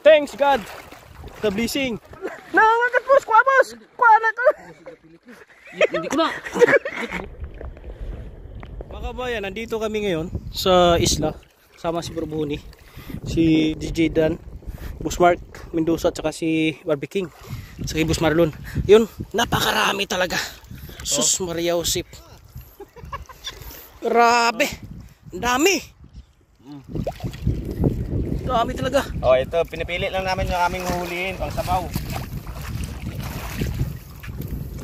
Thanks God. The blessing. Nangangagat boss, kuha boss. Kuha na ko. Hindi ko na. Mga kabayan, nandito kami ngayon sa isla. Sama si Bro Boni, si DJ Dan, Boss Mark Mendoza, at saka si Barbie King, at saka Boss Marlon. Yun, napakarami talaga. Sus Maria Josep. Grabe. Ang dami. Dami talaga. Oh, ito pinipili lang namin yung aming huhulihin pang sabaw.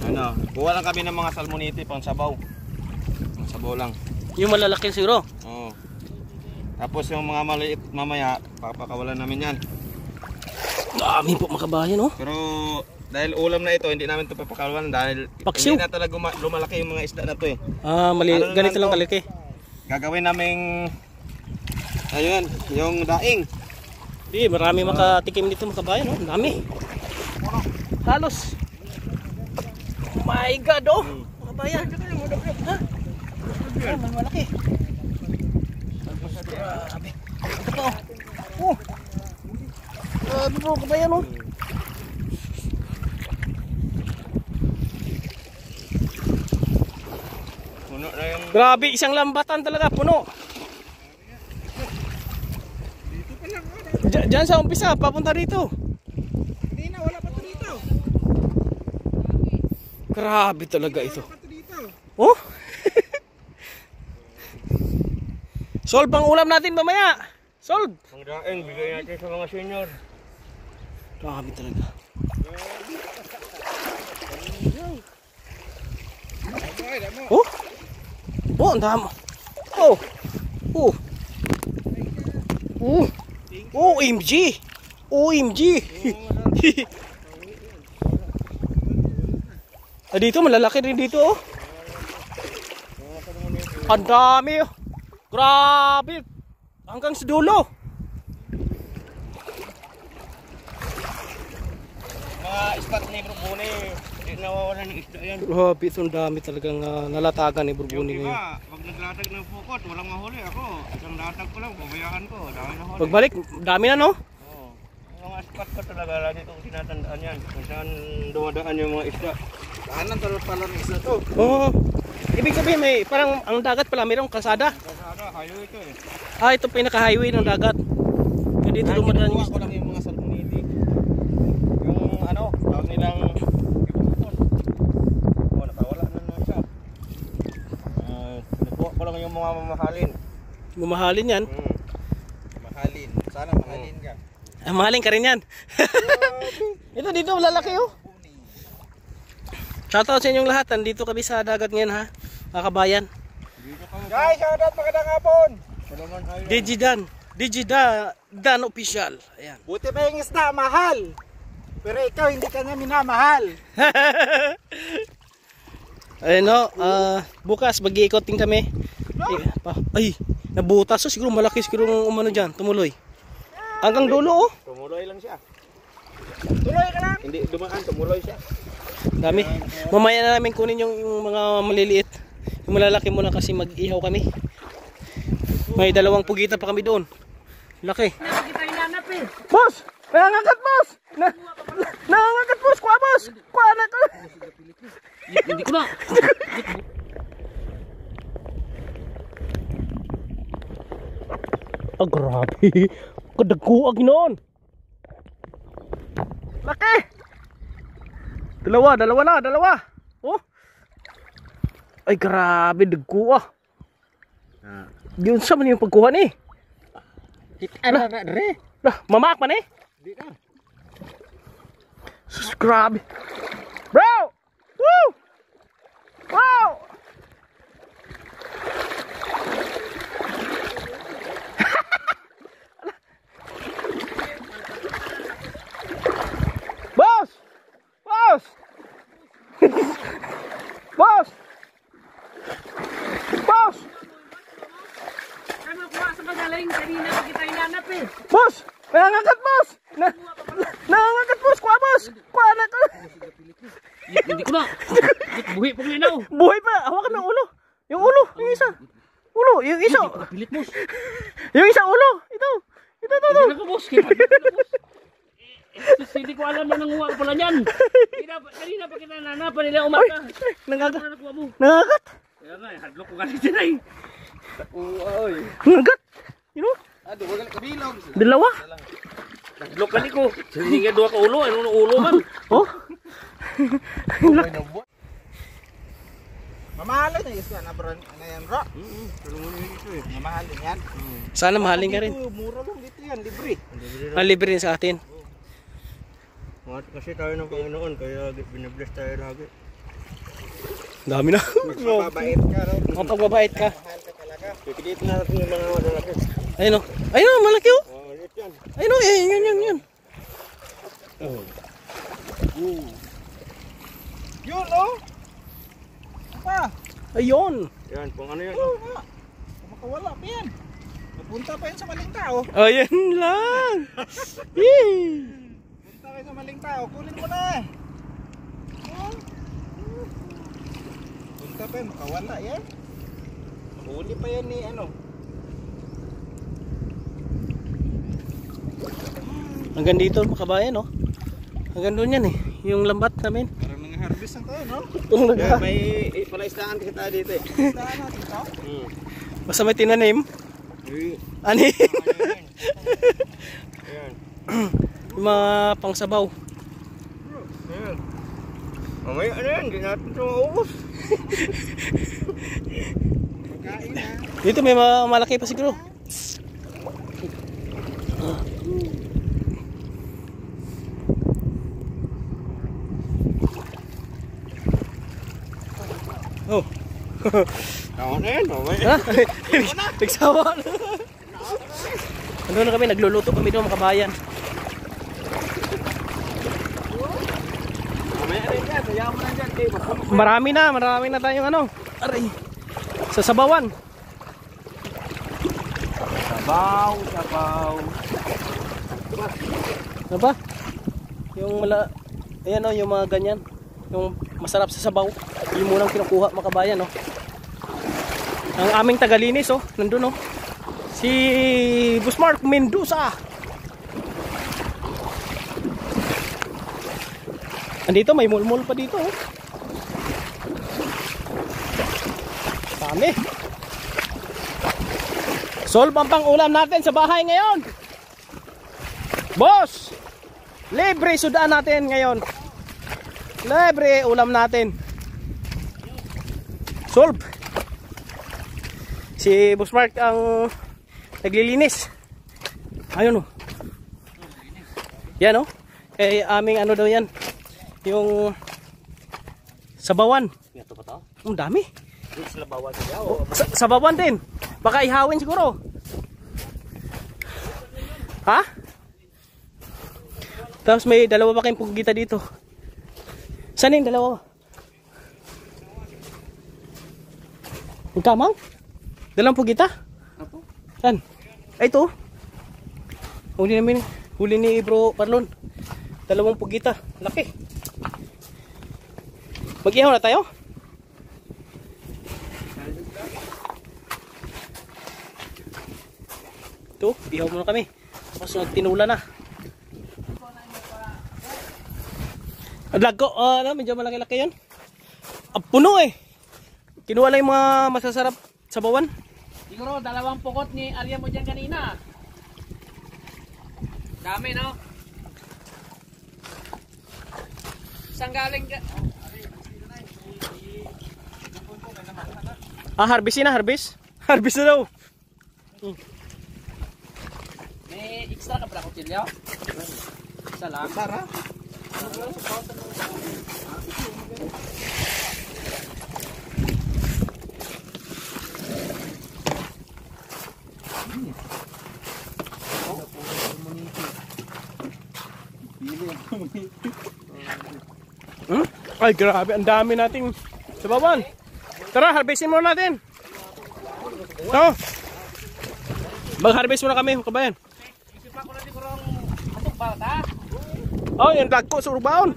Ano, kuha lang kami ng mga salmonite pang sabaw. Pang sabaw lang. Yung malalaki siguro. Oo. Tapos yung mga maliit mamaya, papakawalan namin yan. Dami po mga kabayan, oh. Pero dahil ulam na ito, hindi namin ito papakawalan dahil Paksiw. hindi na talaga lumalaki yung mga isda na to eh. Ah, Ano ganito lang to? kalaki. Gagawin naming ayun, yung daing. Di, marami makatikim dito mga kabayan, oh. Dami. Halos. My God, oh. Mga kabayan. Ha? Ah, malaki. Grabe. Ito pa, oh. Oh. Grabe po, kabayan, oh. Puno na yung Grabe, isang lambatan talaga, puno. Diyan sa umpisa, papunta dito. hindi na, wala pa to dito. Grabe talaga ito. Wala pa to dito. Oh? Solve ang ulam natin mamaya. Solve. Ang daing, bigay natin sa mga senior. Grabe talaga. Oh? Oh, ang dami. Oh. Oh. Oh. OMG. OMG. Ah, dito malalaki rin dito, oh. Ang dami, oh. Grabe. Hanggang sa dulo. Mga spot ni Bro Boni, hindi nawawala ng isda yan. Grabe, itong dami talagang nalatagan ni Bro Boni Yung ngayon. iba, pag naglatag ng pukot, walang mahuli. Ako, isang latag ko lang, babayaan ko, dami na huli. Pagbalik, dami na, no? Oo. Yung mga spot ko talaga, lagi itong tinatandaan yan. Kung saan dumadaan yung mga isda. Daanan talaga pala ng isda to. Oo. Ibig sabihin, may parang ang dagat pala, mayroong kalsada. Kasada, hayo ito eh. Ah, ito pinaka-highway ng dagat. Kaya dito dumadaan yung Kinukuha ko lang yung mga salmonite. Yung ano, tawag nilang ibukon. Oh, nakawala na naman siya. Kinukuha ko lang yung mga mamahalin. Bumahalin yan. Mahalin. Sana mahalin ka. Ah, mahalin ka rin yan. Ito dito, lalaki, oh. Shoutout sa inyong lahat. Nandito kami sa dagat ngayon, ha, mga kabayan. Guys, shoutout, magandang hapon. Dan official. Ayan. Buti pa yung isda, mahal. Pero ikaw hindi ka niya minamahal. Ayun, no, bukas mag-iikoting kami. Ay, nabutas. So siguro malaki siguro ng umano dyan, tumuloy. Hanggang dulo, oh. Tumuloy lang siya. Tuloy ka lang. Hindi dumaan, tumuloy siya. Dami. Mamaya na namin kunin yung mga maliliit. Yung malalaki muna kasi mag-ihaw kami. May dalawang pugita pa kami doon. Laki. Boss! Nangangagat, boss! Nangangagat, boss! Kuha, boss! Kuha na ko! Hindi ko na. Ah, grabe. Kadagkuag noon. Laki! Dalawa. Oh. Ay, grabe, dagkuha. Yun sa man yung pagkuha ni. Ano na re? Mamak man eh. Hindi na. Sus, grabe. Bro! Woo! Wow! Boss! Boss! Boss! Boss! Ano kuha sa magaling kanina kita inanap eh. Boss! Nangangagat, boss! Nangangagat, boss! Kuha, boss! Kuha na ko! Hindi ko na. Buhi pong linaw. Buhay pa! Hawakan ng ulo! Yung ulo! Yung isa! Ulo! Yung isa! Pilit boss. Yung isa ulo! Ito! Ito! Hindi na ko boss. Kita na boss. Hindi ko alam na nanguha ko pala niyan. Kanina pa kita nananapan nila umaga. Nangagat. Ano nakuha mo? Nangagat. Kaya nga, hadlok ko kasi dyan ay. Oy. Nangagat. You know? Ado, wag kabilog. Dalawa. Hadlok ka niko. Hindi nga dua ka ulo. Ano ulo man? Oh. Mamahalin na isa na brand ano yan, bro? Tulungan niyo ito eh. Mamahalin yan. Sana mahalin ka rin. Mura lang dito yan, libre. Libre rin sa atin. Kasi tayo ng Panginoon, kaya binabless tayo lagi. Dami na. Mababait ka, no? Mapagbabait ka. Mahal ka talaga. Pipilitin natin yung mga malalaki. Ayun o. Ayun o, malaki o. Oh, ulit yan. Ayun o, yun. Yun, oh! Apa? Ayun. Yan, kung ano yan. Oh. Oo nga. Makawala pa yan. Napunta pa yan sa maling tao. Ayun lang. Yee. Punta kayo sa maling tao, kunin mo na. Punta pa yan, makawala yan. Mahuli pa yan ni ano. Hanggang dito makabayan o. Hanggang doon yan eh. Yung lambat namin. Parang nang-harvest lang tayo, no? Yung Yeah, may palaistaan kita dito eh. Palaistaan natin ito? Basta may tinanim. Ani? Ayan. Yung mga pangsabaw. Ayan. Mamaya ano yan, hindi natin ito maubos. Pagkain na. Dito may malaki pa siguro. Oh. Ako na yan, mamaya. Ha? Nagsawa na. Ano na kami, nagluluto kami doon mga kabayan. Mamaya rin yan, sayang mo na dyan. Marami na tayong ano. Aray. Sasabawan. Sabaw. Ano ba? Yung ayan o, yung mga ganyan. Yung masarap sa sabaw. Yung munang kinukuha mga kabayan o. Ang aming tagalinis oh, nandun oh. Si Busmark Mendoza. Andito may mulmul pa dito oh. Dami. Solve ang pang-ulam natin sa bahay ngayon. Boss! Libre sudan natin ngayon. Libre ulam natin. Solve. Si Boss Mark ang naglilinis. Ayun oh. Yan oh. Eh aming ano daw yan. Yung sabawan. Ito pa to? Ang dami. Sabawan niya Oh, sabawan din. Baka ihawin siguro. Ha? Tapos may dalawa pa kayong pugita dito. Saan yung dalawa? Yung kamang? Dalawang pugita? Apo? Saan? Ay ito. Huli ni Bro Parlon. Dalawang pugita. Laki. Mag-ihaw na tayo? Ito, ihaw muna kami. Tapos nagtinula na. Vlog ko, medyo malaki-laki yan. Puno eh. Kinuha lang yung mga masasarap sabawan. Siguro, 2 pukot ni Arya mo dyan kanina. Dami, no? Saan galing ka? Harvest na, harvest. Harvest na daw. May extra ka pala kutsilyo? Isa lang. Tara. Ay grabe, ang dami nating sabawan. Tara, harvestin muna natin. No? Mag-harvest muna kami, kabayan. Isip ako natin kurang matok ba, ta? Oh, yung vlog ko sa Urbaon.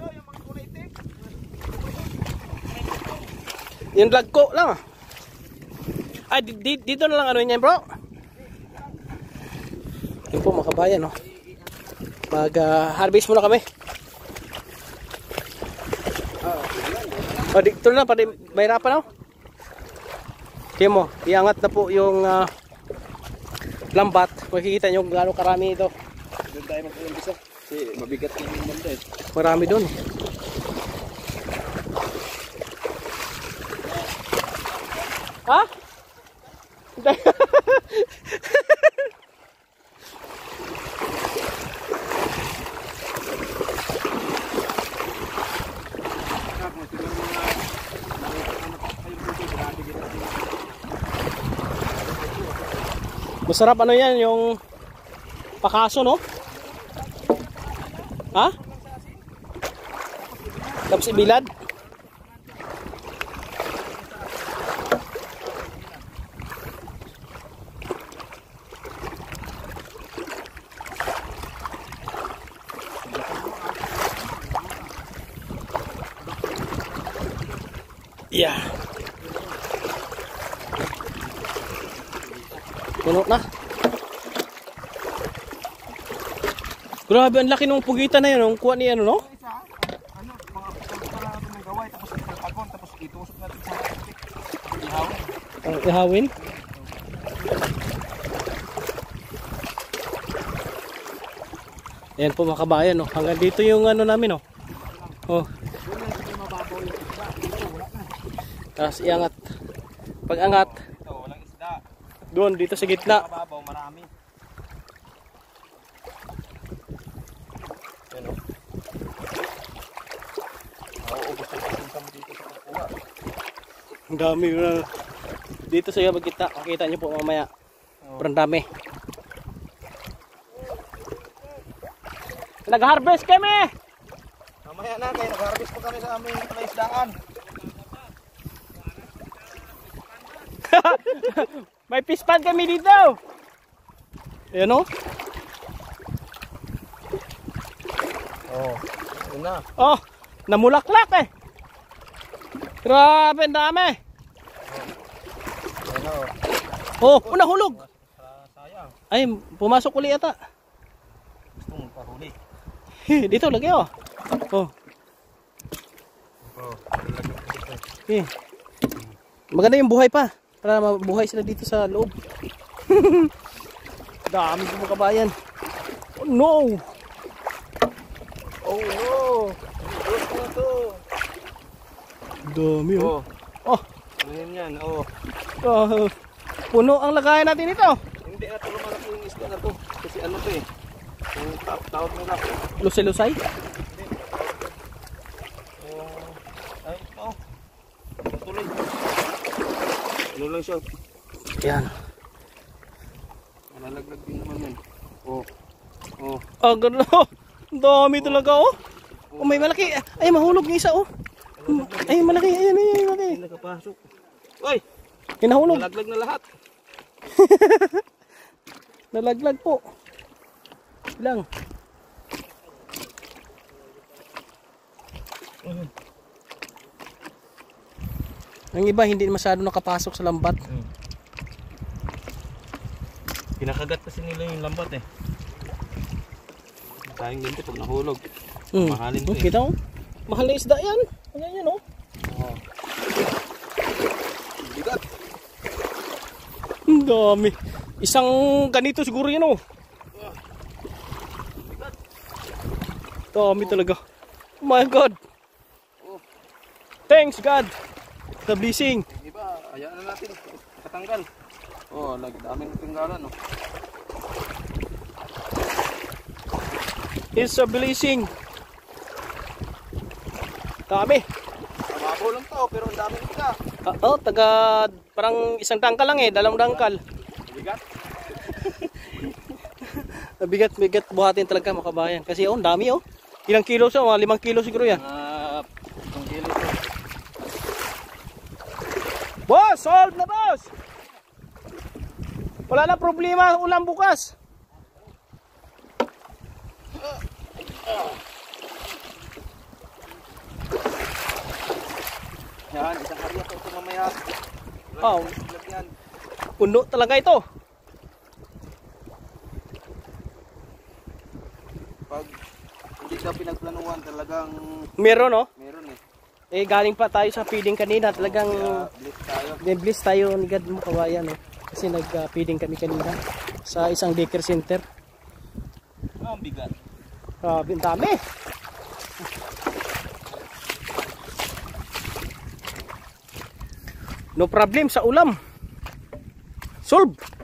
Yung vlog ko lang ah. Ay, dito na lang ano niyan bro. Yun po mga kabayan no. Mag-harvest muna kami. O, dito na, pati mahirapan, no? Kaya mo, iangat na po yung lambat. Makikita nyo gaano karami ito. Doon tayo mag-umpisa. Kasi mabigat yung banda eh. Marami doon. Ha? Masarap ano yan, yung pakaso, no? Ha? Tapos ibilad? Yeah. Puno na. Grabe, ang laki ng pugitan na yun. Ang kuha niya, no? Ano, mga para natin ng gaway, tapos agon, tapos itusok natin sa ihawin. Ang ihawin. Ayan po mga kabayan, no? Hanggang dito yung ano namin, no? Oh. Tapos iangat. Pag angat, Ito, walang isda. doon, dito sa gitna. Mababaw, marami. Yan o. Nauubos yung pasinta mo dito sa pagkuha. Ang dami na. Dito sa gitna, makita nyo po mamaya. Parang dami. Nag-harvest kami! Mamaya na, kaya nag-harvest pa kami sa aming isdaan. May pispan kami dito! Ayan o. Oo, yun na. Oh, namulaklak eh. Grabe, ang dami. Yan na o. Oh, nahulog. Sayang, Ay, pumasok uli ata. gusto mong pahuli. Dito, lagi oh. Oh. Oo, Eh. Maganda yung buhay pa. Para mabuhay sila dito sa loob. Dami po mga kabayan. Oh no! oh no! Gusto na to. Dami oh. Oh. Ano yun yan? Oo. Puno ang lagayan natin ito. Hindi na ito lumalaki yung isda na to. Kasi ano to eh. Yung tawag nila. Lusay-lusay. Ay, ito. Tuloy. Ano lang siya. Yan. Malalaglag din naman yan. Oh. Oh. Ah, gano'n. Ang dami talaga oh. Oh, may malaki. Ay, mahulog ng isa oh. Ay, malaki. Ayan, malaki. Hindi nakapasok. Uy! Ay, nahulog. Nalaglag na lahat. Nalaglag po. Lang. Ang iba hindi masyado nakapasok sa lambat. Pinakagat kasi nila yung lambat eh. Sayang din ito pag nahulog. Hmm. Mahalin to eh. Kita mo? Mahal na isda yan. Ayan yun oh. Oo. Bigat. Ang dami. Isang ganito siguro yan oh. Dami talaga. Oh my God. Thanks God. The blessing. Iba, hayaan na natin. Katanggal. Oh, lagi daming tinggalan oh. It's a blessing. Dami. Mababaw lang to, pero ang daming isda. Oh, taga parang isang dangkal lang eh, dalawang dangkal. Bigat. Bigat buhatin talaga mga kabayan. Kasi oh, ang dami oh. Ilang kilo siya? Mga 5 kilo siguro yan. 5 kilo to. Boss, solve na boss! Wala na problema ulam bukas. Yan, isang area to ito mamaya. Oh, Yan. puno talaga ito. Pag hindi ka pinagplanuhan talagang Meron oh. meron eh. Eh galing pa tayo sa feeding kanina, talagang Blitz tayo. bless tayo ni God mo kawayan, no? Kasi nag-feeding kami kanina sa isang daycare center. Ang bigat. Grabe, ang dami. No problem sa ulam. Solve.